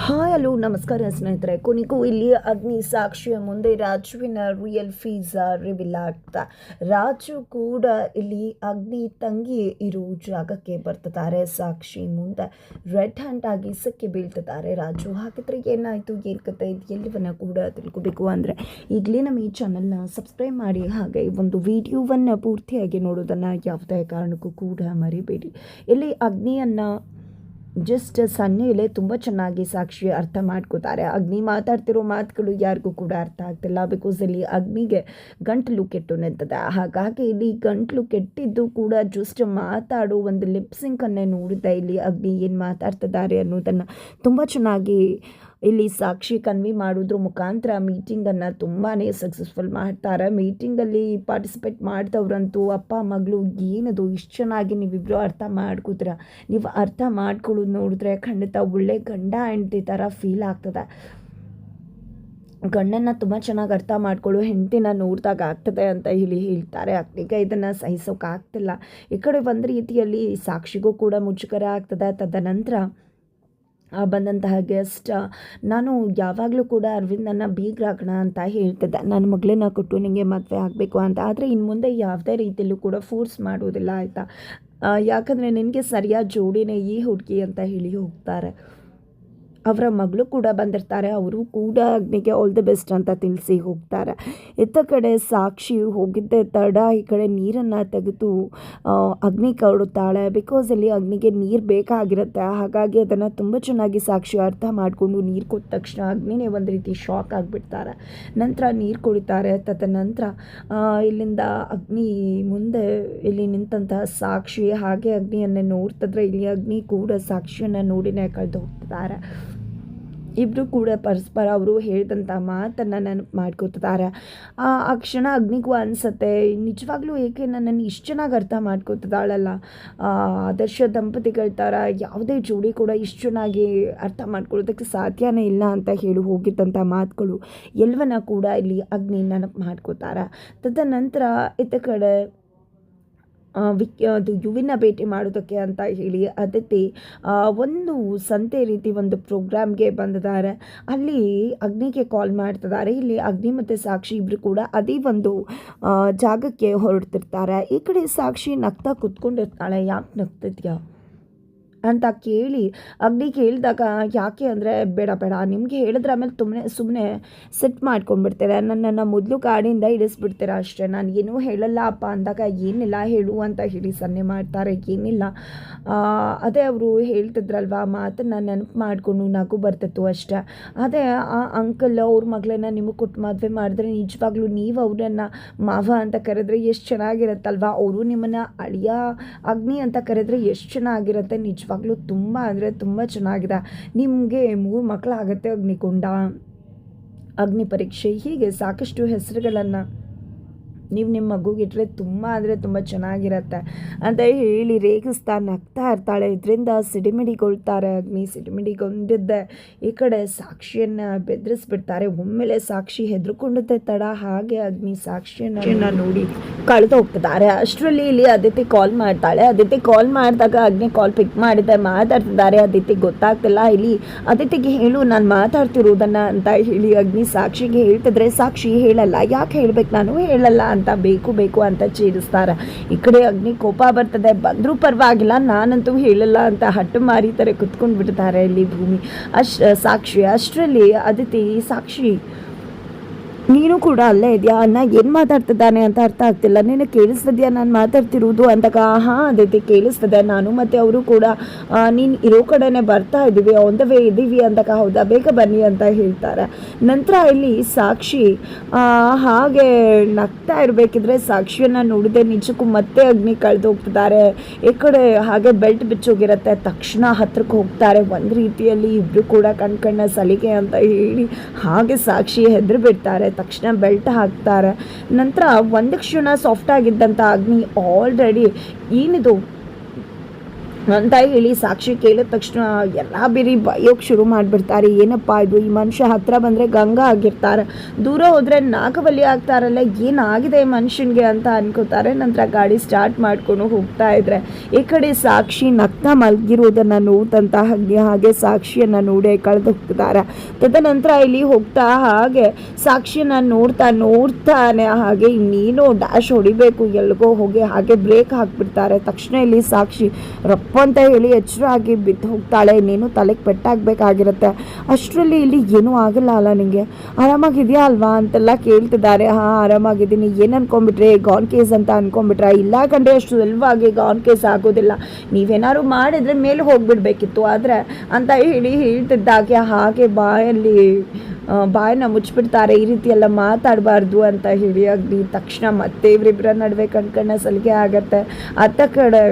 Hi hello ನಮಸ್ಕಾರ ಸ್ನೇಹಿತರೆ. ಕೊನೆಗೂ ಇಲ್ಲಿ ಅಗ್ನಿ ಸಾಕ್ಷಿಯ ಮುಂದೆ ರಾಜುವಿನ ರಿಯಲ್ ಫೀಸ್ ರಿವೀಲ್ ಆಗ್ತಾ, ರಾಜು ಕೂಡ ಇಲ್ಲಿ ಅಗ್ನಿ ತಂಗಿ ಇರೋ ಜಾಗಕ್ಕೆ ಬರ್ತಿದ್ದಾರೆ. ಸಾಕ್ಷಿ ಮುಂದೆ ರೆಡ್ ಹ್ಯಾಂಡ್ ಆಗಿ ಸಿಕ್ಕಿ ಬೀಳ್ತಿದ್ದಾರೆ ರಾಜು. ಹಾಗಿದ್ರೆ ಏನಾಯಿತು, ಏನು ಕತೆ, ಇದು ಎಲ್ಲವನ್ನ ಕೂಡ ತಿಳ್ಕೊಬೇಕು ಅಂದರೆ ಈಗಲೇ ನಮ್ಮ ಈ ಚಾನಲ್ನ ಸಬ್ಸ್ಕ್ರೈಬ್ ಮಾಡಿ, ಹಾಗೆ ಒಂದು ವಿಡಿಯೋವನ್ನು ಪೂರ್ತಿಯಾಗಿ ನೋಡೋದನ್ನು ಯಾವುದೇ ಕಾರಣಕ್ಕೂ ಕೂಡ ಮರಿಬೇಡಿ. ಇಲ್ಲಿ ಅಗ್ನಿಯನ್ನು ಜಸ್ಟ್ ಸನ್ನೆಯಲ್ಲೇ ತುಂಬ ಚೆನ್ನಾಗಿ ಸಾಕ್ಷಿ ಅರ್ಥ ಮಾಡ್ಕೋತಾರೆ. ಅಗ್ನಿ ಮಾತಾಡ್ತಿರೋ ಮಾತುಗಳು ಯಾರಿಗೂ ಕೂಡ ಅರ್ಥ ಆಗ್ತಿಲ್ಲ. ಬಿಕಾಸ್ ಇಲ್ಲಿ ಅಗ್ನಿಗೆ ಗಂಟಲು ಕೆಟ್ಟು ನಿಂತದೆ. ಹಾಗಾಗಿ ಇಲ್ಲಿ ಗಂಟಲು ಕೆಟ್ಟಿದ್ದು ಕೂಡ ಜಸ್ಟ್ ಮಾತಾಡೋ ಒಂದು ಲಿಪ್ಸಿಂಕನ್ನೇ ನೋಡಿದೆ. ಇಲ್ಲಿ ಅಗ್ನಿ ಏನು ಮಾತಾಡ್ತಿದ್ದಾರೆ ಅನ್ನೋದನ್ನು ತುಂಬ ಚೆನ್ನಾಗಿ ಇಲ್ಲಿ ಸಾಕ್ಷಿ ಕನ್ವೆ ಮಾಡೋದ್ರ ಮುಖಾಂತರ ಮೀಟಿಂಗನ್ನು ತುಂಬಾ ಸಕ್ಸಸ್ಫುಲ್ ಮಾಡ್ತಾರೆ. ಮೀಟಿಂಗಲ್ಲಿ ಪಾರ್ಟಿಸಿಪೇಟ್ ಮಾಡಿದವ್ರಂತೂ ಅಪ್ಪ ಮಗಳು ಏನದು ಇಷ್ಟು ಚೆನ್ನಾಗಿ ನೀವಿಬ್ಬರು ಅರ್ಥ ಮಾಡ್ಕೋತೀರ, ನೀವು ಅರ್ಥ ಮಾಡ್ಕೊಳ್ಳೋದು ನೋಡಿದ್ರೆ ಖಂಡಿತ ಒಳ್ಳೆ ಗಂಡ ಹೆಂಡತಿ ಥರ ಫೀಲ್ ಆಗ್ತದೆ. ಗಂಡನ್ನು ತುಂಬ ಚೆನ್ನಾಗಿ ಅರ್ಥ ಮಾಡ್ಕೊಳ್ಳೋ ಹೆಂಡತಿನ ನೋಡಿದಾಗ ಆಗ್ತದೆ ಅಂತ ಹೇಳ್ತಾರೆ. ಅಗ್ನಿಗೆ ಇದನ್ನು ಸಹಿಸೋಕ್ಕಾಗ್ತಿಲ್ಲ. ಈ ಕಡೆ ಒಂದು ರೀತಿಯಲ್ಲಿ ಸಾಕ್ಷಿಗೂ ಕೂಡ ಮುಜುಗರ ಆಗ್ತದೆ. ತದನಂತರ ಬಂದಂತಹ ಗೆಸ್ಟ್, ನಾನು ಯಾವಾಗಲೂ ಕೂಡ ಅರವಿಂದನ್ನು ಬೀಗ್ರಾಗೋಣ ಅಂತ ಹೇಳ್ತಿದ್ದೆ, ನನ್ನ ಮಗಳನ್ನ ಕೊಟ್ಟು ನಿಮಗೆ ಮದುವೆ ಆಗಬೇಕು ಅಂತ. ಆದರೆ ಇನ್ನು ಮುಂದೆ ಯಾವುದೇ ರೀತಿಯಲ್ಲೂ ಕೂಡ ಫೋರ್ಸ್ ಮಾಡೋದಿಲ್ಲ, ಆಯಿತಾ? ಯಾಕಂದರೆ ನಿನಗೆ ಸರಿಯಾದ ಜೋಡಿನೇ ಈ ಹುಡುಗಿ ಅಂತ ಹೇಳಿ ಹೋಗ್ತಾರೆ. ಅವರ ಮಗಳು ಕೂಡ ಬಂದಿರ್ತಾರೆ, ಅವರು ಕೂಡ ಅಗ್ನಿಗೆ ಆಲ್ ದಿ ಬೆಸ್ಟ್ ಅಂತ ತಿಳಿಸಿ ಹೋಗ್ತಾರೆ. ಇತ್ತ ಕಡೆ ಸಾಕ್ಷಿ ಹೋಗಿದ್ದೆ ತಡ ಈ ಕಡೆ ನೀರನ್ನು ತೆಗೆದು ಅಗ್ನಿ ಕೊಡುತ್ತಾಳೆ. ಬಿಕಾಸ್ ಅಲ್ಲಿ ಅಗ್ನಿಗೆ ನೀರು ಬೇಕಾಗಿರುತ್ತೆ. ಹಾಗಾಗಿ ಅದನ್ನು ತುಂಬ ಚೆನ್ನಾಗಿ ಸಾಕ್ಷಿ ಅರ್ಥ ಮಾಡಿಕೊಂಡು ನೀರು ಕೊಟ್ಟ ತಕ್ಷಣ ಅಗ್ನಿನೇ ಒಂದು ರೀತಿ ಶಾಕ್ ಆಗಿಬಿಡ್ತಾರೆ. ನಂತರ ನೀರು ಕುಡಿತಾರೆ. ತದನಂತರ ಇಲ್ಲಿಂದ ಅಗ್ನಿ ಮುಂದೆ ಇಲ್ಲಿ ನಿಂತಹ ಸಾಕ್ಷಿ ಹಾಗೆ ಅಗ್ನಿಯನ್ನೇ ನೋಡ್ತಿದ್ರೆ ಇಲ್ಲಿ ಅಗ್ನಿ ಕೂಡ ಸಾಕ್ಷಿಯನ್ನು ನೋಡಿನೇ ಕಳೆದು ಹೋಗ್ತಿದ್ದಾರೆ. ಇಬ್ಬರು ಕೂಡ ಪರಸ್ಪರ ಅವರು ಹೇಳಿದಂಥ ಮಾತನ್ನು ನೆನಪು ಮಾಡ್ಕೋತಿದ್ದಾರೆ. ಆ ಕ್ಷಣ ಅಗ್ನಿಗೂ ಅನಿಸುತ್ತೆ, ನಿಜವಾಗ್ಲೂ ಏಕೆ ನನ್ನನ್ನು ಇಷ್ಟು ಚೆನ್ನಾಗಿ ಅರ್ಥ ಮಾಡ್ಕೋತಿದ್ದಾಳಲ್ಲ, ಆದರ್ಶ ದಂಪತಿಗಳ ಥರ ಯಾವುದೇ ಜೋಡಿ ಕೂಡ ಇಷ್ಟು ಚೆನ್ನಾಗಿ ಅರ್ಥ ಮಾಡ್ಕೊಳ್ಳೋದಕ್ಕೆ ಸಾಧ್ಯನೇ ಇಲ್ಲ ಅಂತ ಹೇಳಿ ಹೋಗಿದ್ದಂಥ ಮಾತುಗಳು ಎಲ್ಲವನ್ನ ಕೂಡ ಇಲ್ಲಿ ಅಗ್ನಿ ನೆನಪು ಮಾಡ್ಕೋತಾರೆ. ತದನಂತರ ಇತ್ತ ಕಡೆ ಅದು ಯುವಿನ ಭೇಟಿ ಮಾಡೋದಕ್ಕೆ ಅಂತ ಹೇಳಿ ಅದಿತಿ ಒಂದು ಸಂತೆ ರೀತಿ ಒಂದು ಪ್ರೋಗ್ರಾಮ್ಗೆ ಬಂದಿದ್ದಾರೆ. ಅಲ್ಲಿ ಅಗ್ನಿಗೆ ಕಾಲ್ ಮಾಡ್ತಿದ್ದಾರೆ. ಇಲ್ಲಿ ಅಗ್ನಿ ಮತ್ತು ಸಾಕ್ಷಿ ಇಬ್ಬರು ಕೂಡ ಅದೇ ಒಂದು ಜಾಗಕ್ಕೆ ಹೊರಡ್ತಿರ್ತಾರೆ. ಈ ಕಡೆ ಸಾಕ್ಷಿ ನಗ್ತಾ ಕುತ್ಕೊಂಡಿರ್ತಾಳೆ. ಯಾಕೆ ನಗ್ತಿದ್ಯಾ ಅಂತ ಕೇಳಿ ಅಗ್ನಿ ಕೇಳಿದಾಗ, ಯಾಕೆ ಅಂದರೆ ಬೇಡ ನಿಮಗೆ ಹೇಳಿದ್ರೆ ಆಮೇಲೆ ಸುಮ್ಮನೆ ಸೆಟ್ ಮಾಡ್ಕೊಂಡ್ಬಿಡ್ತೀರ, ನನ್ನನ್ನು ಮೊದಲು ಗಾಡಿಯಿಂದ ಇಳಿಸ್ಬಿಡ್ತೀರ ಅಷ್ಟೇ, ನಾನು ಏನೂ ಹೇಳಲ್ಲ ಅಪ್ಪ ಅಂದಾಗ ಏನಿಲ್ಲ ಹೇಳು ಅಂತ ಹೇಳಿ ಸನ್ನೆ ಮಾಡ್ತಾರೆ. ಏನಿಲ್ಲ, ಅದೇ ಅವರು ಹೇಳ್ತಿದ್ರಲ್ವ ಮಾತನ್ನು ನೆನಪು ಮಾಡಿಕೊಂಡು ನಗು ಬರ್ತಿತ್ತು ಅಷ್ಟೇ. ಅದೇ ಆ ಅಂಕಲ್ ಅವ್ರ ಮಗಳನ್ನ ನಿಮಗೆ ಕೊಟ್ಟು ಮದುವೆ ಮಾಡಿದ್ರೆ ನಿಜವಾಗ್ಲೂ ನೀವು ಅವರನ್ನು ಮಾವ ಅಂತ ಕರೆದ್ರೆ ಎಷ್ಟು ಚೆನ್ನಾಗಿರುತ್ತಲ್ವ, ಅವರು ನಿಮ್ಮನ್ನು ಅಳಿಯ ಅಗ್ನಿ ಅಂತ ಕರೆದ್ರೆ ಎಷ್ಟು ಚೆನ್ನಾಗಿರುತ್ತೆ. ನಿಜವಾಗ್ಲೂ ತುಂಬ ಅಂದರೆ ತುಂಬ ಚೆನ್ನಾಗಿದೆ. ನಿಮಗೆ 3 ಮಕ್ಕಳಾಗತ್ತೆ ಅಗ್ನಿಕೊಂಡ, ಅಗ್ನಿ ಪರೀಕ್ಷೆ, ಹೀಗೆ ಸಾಕಷ್ಟು ಹೆಸರುಗಳನ್ನು ನೀವು ನಿಮ್ಮ ಮಗುಗಿಟ್ರೆ ತುಂಬ ಅಂದರೆ ತುಂಬ ಚೆನ್ನಾಗಿರತ್ತೆ ಅಂತ ಹೇಳಿ ರೇಗಿಸ್ತಾ ನಗ್ತಾ ಇರ್ತಾಳೆ. ಇದರಿಂದ ಸಿಡಿಮಿಡಿಗೊಳ್ತಾರೆ ಅಗ್ನಿ. ಸಿಡಿಮಿಡಿಗೊಂಡಿದ್ದೆ ಈ ಕಡೆ ಸಾಕ್ಷಿಯನ್ನು ಬೆದರಿಸ್ಬಿಡ್ತಾರೆ. ಒಮ್ಮೆಲೆ ಸಾಕ್ಷಿ ಹೆದರ್ಕೊಂಡಿದ್ದೆ ತಡ ಹಾಗೆ ಅಗ್ನಿ ಸಾಕ್ಷಿಯನ್ನು ನೋಡಿ ಕಳೆದು ಹೋಗ್ತಿದ್ದಾರೆ. ಅಷ್ಟರಲ್ಲಿ ಇಲ್ಲಿ ಅದಿತಿ ಕಾಲ್ ಮಾಡ್ತಾಳೆ. ಅದಿತಿ ಕಾಲ್ ಮಾಡಿದಾಗ ಅಗ್ನಿ ಕಾಲ್ ಪಿಕ್ ಮಾಡಿದ್ದೆ ಮಾತಾಡ್ತಿದ್ದಾರೆ. ಅದಿತಿ ಗೊತ್ತಾಗ್ತಿಲ್ಲ. ಇಲ್ಲಿ ಅದಿತಿಗೆ ಹೇಳು ನಾನು ಮಾತಾಡ್ತಿರೋದನ್ನು ಅಂತ ಹೇಳಿ ಅಗ್ನಿ ಸಾಕ್ಷಿಗೆ ಹೇಳ್ತಿದ್ರೆ ಸಾಕ್ಷಿ ಹೇಳಲ್ಲ. ಯಾಕೆ ಹೇಳ್ಬೇಕು, ನಾನು ಹೇಳಲ್ಲ ಅಂತ ಬೇಕು ಅಂತ ಚೀರಿಸ್ತಾರೆ. ಈ ಕಡೆ ಅಗ್ನಿ ಕೋಪ ಬರ್ತದೆ. ಬಂದರೂ ಪರವಾಗಿಲ್ಲ, ನಾನಂತೂ ಹೇಳಲ್ಲ ಅಂತ ಹಟ್ಟು ಮಾರಿತಾರೆ ಕುತ್ಕೊಂಡು ಬಿಡ್ತಾರೆ ಇಲ್ಲಿ ಭೂಮಿ ಸಾಕ್ಷಿ. ಅಷ್ಟರಲ್ಲಿ ಅದಿತಿ, ಸಾಕ್ಷಿ ನೀನು ಕೂಡ ಅಲ್ಲೇ ಇದೆಯಾ, ಅಣ್ಣ ಏನು ಮಾತಾಡ್ತಿದ್ದಾನೆ ಅಂತ ಅರ್ಥ ಆಗ್ತಿಲ್ಲ, ನೀನು ಕೇಳಿಸ್ತದ್ಯಾ ನಾನು ಮಾತಾಡ್ತಿರೋದು ಅಂದಾಗ, ಹಾಂ ಅದೈತಿ ಕೇಳಿಸ್ತದೆ, ನಾನು ಮತ್ತು ಅವರು ಕೂಡ ನೀನು ಇರೋ ಕಡೆನೇ ಬರ್ತಾ ಇದ್ದೀವಿ, ಆನ್ ದ ವೇ ಇದ್ದೀವಿ ಅಂದಾಗ, ಹೌದಾ ಬೇಗ ಬನ್ನಿ ಅಂತ ಹೇಳ್ತಾರೆ. ನಂತರ ಇಲ್ಲಿ ಸಾಕ್ಷಿ ಹಾಗೆ ನಗ್ತಾ ಇರಬೇಕಿದ್ರೆ ಸಾಕ್ಷಿಯನ್ನು ನೋಡಿದೆ ನಿಜಕ್ಕೂ ಮತ್ತೆ ಅಗ್ನಿ ಕಳೆದು ಹೋಗ್ತಿದ್ದಾರೆ. ಈ ಕಡೆ ಹಾಗೆ ಬೆಲ್ಟ್ ಬಿಚ್ಚೋಗಿರುತ್ತೆ. ತಕ್ಷಣ ಹತ್ರಕ್ಕೆ ಹೋಗ್ತಾರೆ. ಒಂದು ರೀತಿಯಲ್ಲಿ ಇಬ್ಬರು ಕೂಡ ಕಣ್ಣ ಸಲಿಗೆ ಅಂತ ಹೇಳಿ ಹಾಗೆ ಸಾಕ್ಷಿ ಹೆದರು ಬಿಡ್ತಾರೆ. ತಕ್ಷಣ ಬೆಲ್ಟ್ ಹಾಕ್ತಾರೆ. ನಂತರ ಒಂದು ಕ್ಷಣ ಸಾಫ್ಟ್ ಆಗಿದ್ದಂಥ ಅಗ್ನಿ ಆಲ್ರೆಡಿ ಏನಿದು ಅಂತ ಹೇಳಿ ಸಾಕ್ಷಿ ಕೇಳಿದ ತಕ್ಷಣ ಎಲ್ಲ ಬೇರೆ ಬಯೋಕ್ಕೆ ಶುರು ಮಾಡಿಬಿಡ್ತಾರೆ. ಏನಪ್ಪ ಇದು, ಈ ಮನುಷ್ಯ ಹತ್ರ ಬಂದರೆ ಗಂಗಾ ಆಗಿರ್ತಾರೆ, ದೂರ ಹೋದರೆ ನಾಗವಲ್ಲಿ ಆಗ್ತಾರಲ್ಲ, ಏನಾಗಿದೆ ಮನುಷ್ಯನಿಗೆ ಅಂತ ಅನ್ಕೋತಾರೆ. ನಂತರ ಗಾಡಿ ಸ್ಟಾರ್ಟ್ ಮಾಡ್ಕೊಂಡು ಹೋಗ್ತಾ ಇದ್ರೆ ಈ ಕಡೆ ಸಾಕ್ಷಿ ನಗ್ತಾ ಮಲಗಿರೋದನ್ನು ನೋಡ್ತಂತ ಹಾಗೆ ಸಾಕ್ಷಿಯನ್ನು ನೋಡಿ ಕಳೆದು ಹೋಗ್ತಾರೆ. ತದನಂತರ ಇಲ್ಲಿ ಹೋಗ್ತಾ ಹಾಗೆ ಸಾಕ್ಷಿಯನ್ನು ನೋಡ್ತಾನೆ ಹಾಗೆ ಇನ್ನೇನೋ ಡ್ಯಾಶ್ ಹೊಡಿಬೇಕು ಎಲ್ಗೋ ಹೋಗಿ ಹಾಗೆ ಬ್ರೇಕ್ ಹಾಕ್ಬಿಡ್ತಾರೆ. ತಕ್ಷಣ ಇಲ್ಲಿ ಸಾಕ್ಷಿ ರಪ್ಪ ಅಂತ ಹೇಳಿ ಎಚ್ಚರ ಆಗಿ ಬಿದ್ದು ಹೋಗ್ತಾಳೆ. ಇನ್ನೇನು ತಲೆಗೆ ಪೆಟ್ಟಾಗಬೇಕಾಗಿರುತ್ತೆ. ಅಷ್ಟರಲ್ಲಿ ಇಲ್ಲಿ ಏನೂ ಆಗಲ್ಲ ಅಲ್ಲ, ನಿಮಗೆ ಆರಾಮಾಗಿದೆಯಾ ಅಲ್ವಾ ಅಂತೆಲ್ಲ ಕೇಳ್ತಿದ್ದಾರೆ. ಹಾಂ ಆರಾಮಾಗಿದ್ದೀನಿ. ಏನು ಅನ್ಕೊಂಡ್ಬಿಟ್ರೆ ಗಾನ್ ಕೇಸ್ ಅಂತ ಅನ್ಕೊಂಡ್ಬಿಟ್ರೆ? ಇಲ್ಲ ಕಂಡ್ರೆ ಅಷ್ಟು ಸುಲಭವಾಗಿ ಗಾನ್ ಕೇಸ್ ಆಗೋದಿಲ್ಲ, ನೀವೇನಾದ್ರು ಮಾಡಿದರೆ ಮೇಲೆ ಹೋಗ್ಬಿಡ್ಬೇಕಿತ್ತು ಆದರೆ ಅಂತ ಹೇಳಿ ಹೇಳ್ತಿದ್ದಾಗೆ ಹಾಗೆ ಬಾಯನ್ನ ಮುಚ್ಚಿಬಿಡ್ತಾರೆ. ಈ ರೀತಿ ಎಲ್ಲ ಮಾತಾಡಬಾರ್ದು ಅಂತ ಹೇಳಿ ಅಗ್ನಿ ತಕ್ಷಣ ಮತ್ತೆ ಇವರಿಬ್ಬರ ನಡುವೆ ಕಣ್ಕಣ್ಣ ಸಲಿಗೆ ಆಗತ್ತೆ. ಅತ್ತ ಕಡೆ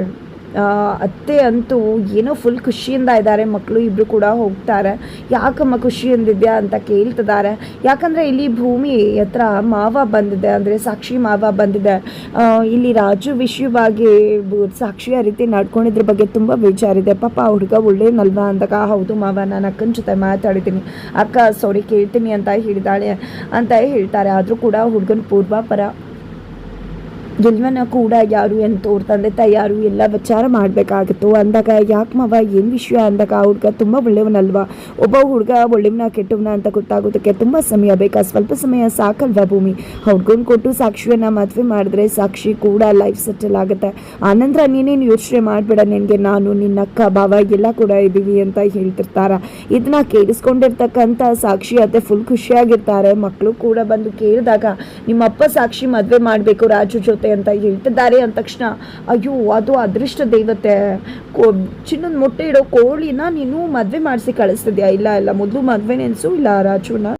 ಅತ್ತೆ ಅಂತೂ ಏನೋ ಫುಲ್ ಖುಷಿಯಿಂದ ಇದ್ದಾರೆ. ಮಕ್ಕಳು ಇಬ್ಬರು ಕೂಡ ಹೋಗ್ತಾರೆ. ಯಾಕಮ್ಮ ಖುಷಿಯಿಂದಿದ್ಯಾ ಅಂತ ಕೇಳ್ತಿದ್ದಾರೆ. ಯಾಕಂದರೆ ಇಲ್ಲಿ ಭೂಮಿ ಹತ್ರ ಮಾವ ಬಂದಿದೆ, ಅಂದರೆ ಸಾಕ್ಷಿ ಮಾವ ಬಂದಿದೆ. ಇಲ್ಲಿ ರಾಜು ವಿಷಯವಾಗಿ ಸಾಕ್ಷಿ ಆ ರೀತಿ ನಡ್ಕೊಂಡಿದ್ರ ಬಗ್ಗೆ ತುಂಬ ಬೇಜಾರಿದೆ. ಪಾಪ ಹುಡುಗ ಒಳ್ಳೇನಲ್ವಾ ಅಂದಾಗ, ಹೌದು ಮಾವ, ನಾನು ಅಕ್ಕನ ಜೊತೆ ಮಾತಾಡಿದ್ದೀನಿ, ಅಕ್ಕ ಸಾರಿ ಕೇಳ್ತೀನಿ ಅಂತ ಹೇಳಿದಾಳೆ ಅಂತ ಹೇಳ್ತಾರೆ. ಆದರೂ ಕೂಡ ಹುಡುಗನ ಪೂರ್ವಾಪರ ಗೆಲ್ವನ ಕೂಡ ಯಾರು ಏನು ತಂದೆ ತಾಯಿ ಯಾರು ಎಲ್ಲ ವಿಚಾರ ಮಾಡಬೇಕಾಗಿತ್ತು ಅಂದಾಗ, ಯಾಕೆ ಮಾವ ಏನು ವಿಷಯ ಅಂದಾಗ, ಆ ಹುಡುಗ ತುಂಬ ಒಳ್ಳೆಯವನಲ್ವಾ, ಒಬ್ಬ ಹುಡುಗ ಒಳ್ಳೆಯವನ ಕೆಟ್ಟವನ ಅಂತ ಗೊತ್ತಾಗೋದಕ್ಕೆ ತುಂಬ ಸಮಯ ಬೇಕಾ, ಸ್ವಲ್ಪ ಸಮಯ ಸಾಕಲ್ವಾ ಭೂಮಿ, ಹುಡುಗನ ಕೊಟ್ಟು ಸಾಕ್ಷಿಯನ್ನು ಮದುವೆ ಮಾಡಿದ್ರೆ ಸಾಕ್ಷಿ ಕೂಡ ಲೈಫ್ ಸೆಟಲ್ ಆಗುತ್ತೆ, ಆನಂತರ ನೀನೇನು ಯೋಚನೆ ಮಾಡಬೇಡ, ನಿನಗೆ ನಾನು ನಿನ್ನ ಅಕ್ಕ ಬಾವ ಎಲ್ಲ ಕೂಡ ಇದ್ದೀವಿ ಅಂತ ಹೇಳ್ತಿರ್ತಾರ. ಇದನ್ನ ಕೇಳಿಸ್ಕೊಂಡಿರ್ತಕ್ಕಂಥ ಸಾಕ್ಷಿ ಅತ್ತೆ ಫುಲ್ ಖುಷಿಯಾಗಿರ್ತಾರೆ. ಮಕ್ಕಳು ಕೂಡ ಬಂದು ಕೇಳಿದಾಗ, ನಿಮ್ಮಪ್ಪ ಸಾಕ್ಷಿ ಮದುವೆ ಮಾಡಬೇಕು ರಾಜು ಜೊತೆ ಅಂತ ಹೇಳ್ತಿದ್ದಾರೆ ಅಂದ ತಕ್ಷಣ, ಅಯ್ಯೋ ಅದು ಅದೃಷ್ಟ ದೇವತೆ, ಚಿನ್ನದ ಮೊಟ್ಟೆ ಇಡೋ ಕೋಳಿನ ನೀನು ಮದುವೆ ಮಾಡಿಸಿ ಕಳಿಸ್ತಿದ್ಯಾ? ಇಲ್ಲ ಮೊದಲು ಮದುವೆ ನೆನೆಸು, ಇಲ್ಲ ರಾಜುನ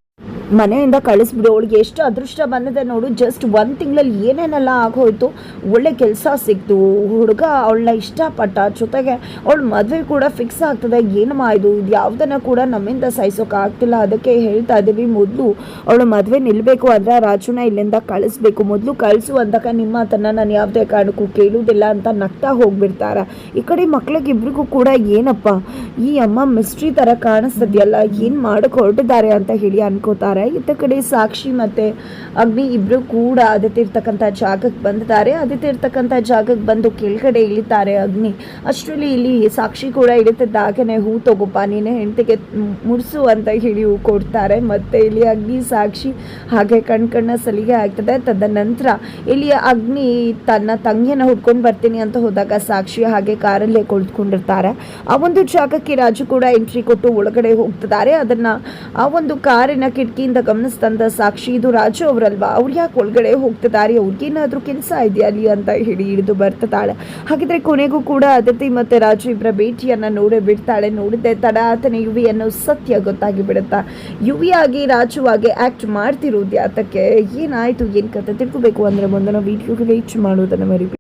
ಮನೆಯಿಂದ ಕಳಿಸ್ಬಿಡು, ಅವಳಿಗೆ ಎಷ್ಟು ಅದೃಷ್ಟ ಬಂದಿದೆ ನೋಡು, ಜಸ್ಟ್ 1 ತಿಂಗಳಲ್ಲಿ ಏನೇನೆಲ್ಲ ಆಗೋಯ್ತು, ಒಳ್ಳೆ ಕೆಲಸ ಸಿಕ್ತು, ಹುಡುಗ ಅವಳನ್ನ ಇಷ್ಟಪಟ್ಟ, ಜೊತೆಗೆ ಅವಳ ಮದುವೆ ಕೂಡ ಫಿಕ್ಸ್ ಆಗ್ತದೆ, ಏನಮ್ಮ ಇದು ಯಾವುದನ್ನು ಕೂಡ ನಮ್ಮಿಂದ ಸಹಿಸೋಕ್ಕಾಗ್ತಿಲ್ಲ, ಅದಕ್ಕೆ ಹೇಳ್ತಾ ಇದ್ದೀವಿ ಮೊದಲು ಅವಳು ಮದುವೆ ನಿಲ್ಲಬೇಕು ಅಂದರೆ ರಾಜುನ ಇಲ್ಲಿಂದ ಕಳಿಸ್ಬೇಕು, ಮೊದಲು ಕಳಿಸು ಅಂದಾಗ ನಿಮ್ಮ ಮಾತನ್ನು ನಾನು ಯಾವುದೇ ಕಾರಣಕ್ಕೂ ಕೇಳುವುದಿಲ್ಲ ಅಂತ ನಗ್ತಾ ಹೋಗ್ಬಿಡ್ತಾರೆ. ಈ ಕಡೆ ಮಕ್ಳಿಗೆ ಇಬ್ರಿಗೂ ಕೂಡ ಏನಪ್ಪ ಈ ಅಮ್ಮ ಮಿಸ್ಟ್ರಿ ಥರ ಕಾಣಿಸ್ತದೆಯಲ್ಲ, ಏನು ಮಾಡೋಕ್ಕೆ ಹೊರಟಿದ್ದಾರೆ ಅಂತ ಹೇಳಿ ಅನ್ಕೋತಾರೆ. ಇತ್ತ ಕಡೆ ಸಾಕ್ಷಿ ಮತ್ತು ಅಗ್ನಿ ಇಬ್ಬರು ಕೂಡ ಆದಿತ್ಯ ಇರ್ತಕ್ಕಂಥ ಜಾಗಕ್ಕೆ ಬಂದಿದ್ದಾರೆ. ಆದಿತ್ಯ ಇರ್ತಕ್ಕಂಥ ಜಾಗಕ್ಕೆ ಬಂದು ಕೆಳಗಡೆ ಇಳಿತಾರೆ ಅಗ್ನಿ. ಅಷ್ಟರಲ್ಲಿ ಇಲ್ಲಿ ಸಾಕ್ಷಿ ಕೂಡ ಇಳಿತಿದ್ದಾಗನೇ, ಹೂ ತಗೋಪ್ಪ ನೀನು ಹೆಂಡತಿಗೆ ಮುಡಿಸು ಅಂತ ಹೇಳಿ ಹೂ ಕೊಡ್ತಾರೆ. ಮತ್ತು ಇಲ್ಲಿ ಅಗ್ನಿ ಸಾಕ್ಷಿ ಹಾಗೆ ಕಣ್ಣ ಸಲಿಗೆ ಆಗ್ತದೆ. ತದನಂತರ ಇಲ್ಲಿ ಅಗ್ನಿ ತನ್ನ ತಂಗಿಯನ್ನು ಹುಡ್ಕೊಂಡು ಬರ್ತೀನಿ ಅಂತ ಹೋದಾಗ ಸಾಕ್ಷಿ ಹಾಗೆ ಕಾರಲ್ಲೇ ಕುಳಿತುಕೊಂಡಿರ್ತಾರೆ. ಆ ಒಂದು ಜಾಗಕ್ಕೆ ರಾಜು ಕೂಡ ಎಂಟ್ರಿ ಕೊಟ್ಟು ಒಳಗಡೆ ಹೋಗ್ತಿದ್ದಾರೆ. ಅದನ್ನು ಆ ಒಂದು ಕಾರಿನ ಕಿಟಕಿಯಿಂದ ಗಮನಿಸ್ತಂದ ಸಾಕ್ಷಿ, ಇದು ರಾಜು ಅವರಲ್ವಾ, ಅವ್ರು ಯಾಕೆ ಒಳಗಡೆ ಹೋಗ್ತಿದ್ದಾರೆ, ಅವ್ರಿಗೇನಾದ್ರೂ ಕೆಲಸ ಇದೆಯಾ ಅಲ್ಲಿ ಅಂತ ಹೇಳಿ ಹಿಡಿದು ಬರ್ತಿದ್ದಾಳೆ. ಹಾಗಿದ್ರೆ ಕೊನೆಗೂ ಕೂಡ ಅದಿತಿ ಮತ್ತೆ ರಾಜು ಇಬ್ಬರ ಭೇಟಿಯನ್ನ ನೋಡೇ ಬಿಡ್ತಾಳೆ. ನೋಡಿದ್ದೆ ತಡ ಆತನ ಯುವಿ ಅನ್ನೋ ಸತ್ಯ ಗೊತ್ತಾಗಿ ಬಿಡುತ್ತಾ. ಯುವಿಯಾಗಿ ರಾಜುವಾಗಿ ಆಕ್ಟ್ ಮಾಡ್ತಿರೋದು ಯಾತಕ್ಕೆ, ಏನಾಯ್ತು, ಏನ್ ಕತೆ ತಿಳ್ಕೋಬೇಕು ಅಂದ್ರೆ ಮುಂದಿನ ವಿಡಿಯೋಗೆ ರೀಚ್ ಮಾಡೋದನ್ನ ಮರಿಬೇಡಿ.